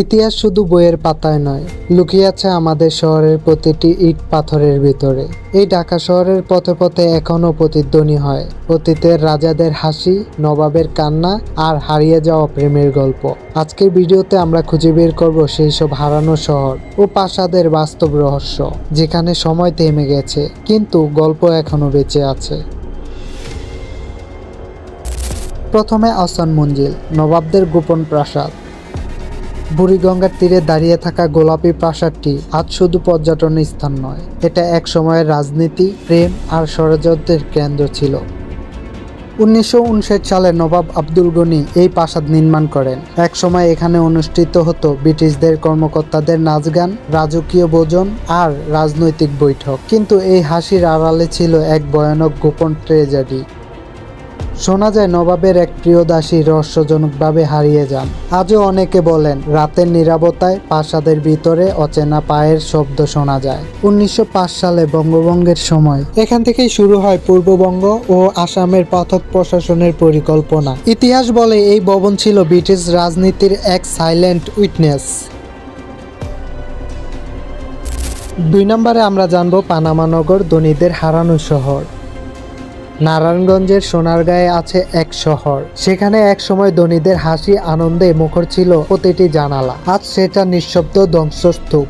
ইতিহাস শুধু বইয়ের পাতায় নয়, লুকিয়ে আছে আমাদের শহরের প্রতিটি ইট পাথরের ভিতরে। এই ঢাকা শহরের পথে পথে এখনো প্রতিধ্বনি হয় অতীতের রাজাদের হাসি, নবাবের কান্না আর হারিয়ে যাওয়া প্রেমের গল্প। আজকের ভিডিওতে আমরা খুঁজে বের করব সেই সব হারানো শহর ও প্রাসাদের বাস্তব রহস্য, যেখানে সময় থেমে গেছে কিন্তু গল্প এখনো বেঁচে আছে। প্রথমে আহসান মঞ্জিল, নবাবদের গোপন প্রাসাদ। বুড়িগঙ্গার তীরে দাঁড়িয়ে থাকা গোলাপি প্রাসাদটি আজ শুধু পর্যটনের স্থান নয়, এটা এক সময়ের রাজনীতি, প্রেম আর ষড়যন্ত্রের কেন্দ্র ছিল। 1959 সালে নবাব আব্দুল গনি এই প্রাসাদ নির্মাণ করেন। এক সময় এখানে অনুষ্ঠিত হতো ব্রিটিশদের কর্মকর্তাদের নাচ গান, রাজকীয় ভোজন আর রাজনৈতিক বৈঠক। কিন্তু এই হাসির আড়ালে ছিল এক ভয়ানক গোপন ট্র্যাজেডি। শোনা যায় নবাবের এক প্রিয় দাসী রহস্যজনকভাবে হারিয়ে যান। আজও অনেকে বলেন রাতের নীরবতায় প্রাসাদের ভিতরে অচেনা পায়ের শব্দ শোনা যায়। 1905 সালে বঙ্গভঙ্গের সময় এখান থেকেই শুরু হয় পূর্ববঙ্গ ও আসামের পৃথক প্রশাসনের পরিকল্পনা। ইতিহাস বলে এই ভবন ছিল ব্রিটিশ রাজনীতির এক সাইলেন্ট উইটনেস। 2 নম্বরে আমরা জানব পানামা নগর, ধনীদের হারানো শহর। নারায়ণগঞ্জের সোনারগাঁয়ে আছে এক শহর, সেখানে এক সময় ধনীদের হাসি আনন্দে মুখর ছিল প্রতিটি জানালা। আজ সেটা নিঃশব্দ ধ্বংসস্তূপ।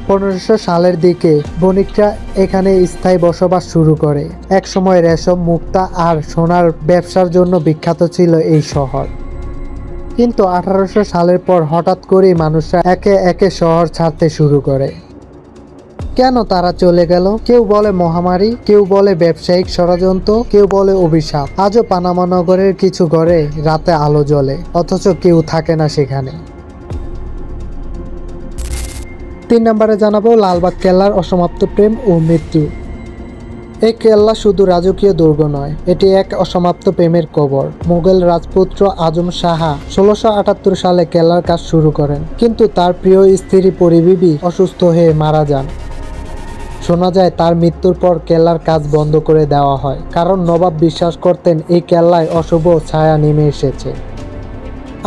1500 সালের দিকে বণিকরা এখানে স্থায়ী বসবাস শুরু করে। এক সময় রেশম, মুক্তা আর সোনার ব্যবসার জন্য বিখ্যাত ছিল এই শহর। কিন্তু 1800 সালের পর হঠাৎ করেই মানুষরা একে একে শহর ছাড়তে শুরু করে। কেন তারা চলে গেল? কেউ বলে মহামারী, কেউ বলে ব্যবসায়িক ষড়যন্ত্র, কেউ বলে অভিশাপ। আজও পানামা নগরের কিছু ঘরে রাতে আলো জ্বলে, অথচ কেউ থাকে না সেখানে। 3 নম্বরে জানাবো লালবাগ কেল্লার অসমাপ্ত প্রেম ও মৃত্যু। এই কেল্লা শুধু রাজকীয় দুর্গ নয়, এটি এক অসমাপ্ত প্রেমের কবর। মুঘল রাজপুত্র আজম শাহ 1678 সালে কেল্লার কাজ শুরু করেন, কিন্তু তার প্রিয় স্ত্রী পরিবিবি অসুস্থ হয়ে মারা যান। শোনা যায় তার মৃত্যুর পর কেল্লার কাজ বন্ধ করে দেওয়া হয়, কারণ নবাব বিশ্বাস করতেন এই কেল্লায় অশুভ ছায়া নেমে এসেছে।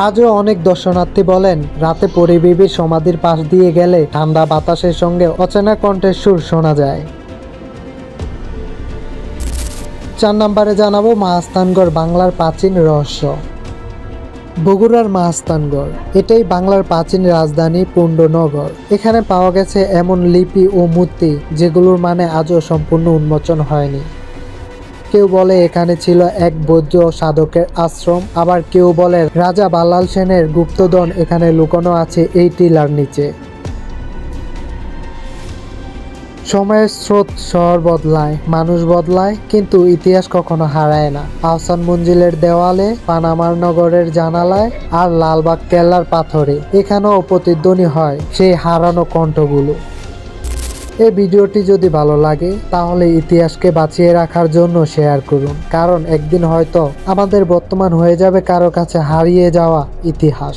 আজও অনেক দর্শনার্থী বলেন রাতে পরিবিবির সমাধির পাশ দিয়ে গেলে ঠান্ডা বাতাসের সঙ্গে অচেনা কণ্ঠের সুর শোনা যায়। 4 নম্বরে জানাবো মহাস্থানগড়, বাংলার প্রাচীন রহস্য। বগুড়ার মহাস্থানগড়, এটাই বাংলার প্রাচীন রাজধানী পুণ্ডনগর। এখানে পাওয়া গেছে এমন লিপি ও মূর্তি যেগুলোর মানে আজও সম্পূর্ণ উন্মোচন হয়নি। কেউ বলে এখানে ছিল এক বৌদ্ধ সাধকের আশ্রম, আবার কেউ বলে রাজা বাল্লাল সেনের গুপ্তধন এখানে লুকানো আছে এই টিলার নিচে। সময়ের স্রোত শহর বদলায়, মানুষ বদলায়, কিন্তু ইতিহাস কখনো হারায় না। আহসান মঞ্জিলের দেওয়ালে, পানামার নগরের জানালায় আর লালবাগ কেল্লার পাথরে এখানেও প্রতিধ্বনি হয় সেই হারানো কণ্ঠগুলো। এই ভিডিওটি যদি ভালো লাগে তাহলে ইতিহাসকে বাঁচিয়ে রাখার জন্য শেয়ার করুন, কারণ একদিন হয়তো আমাদের বর্তমান হয়ে যাবে কারো কাছে হারিয়ে যাওয়া ইতিহাস।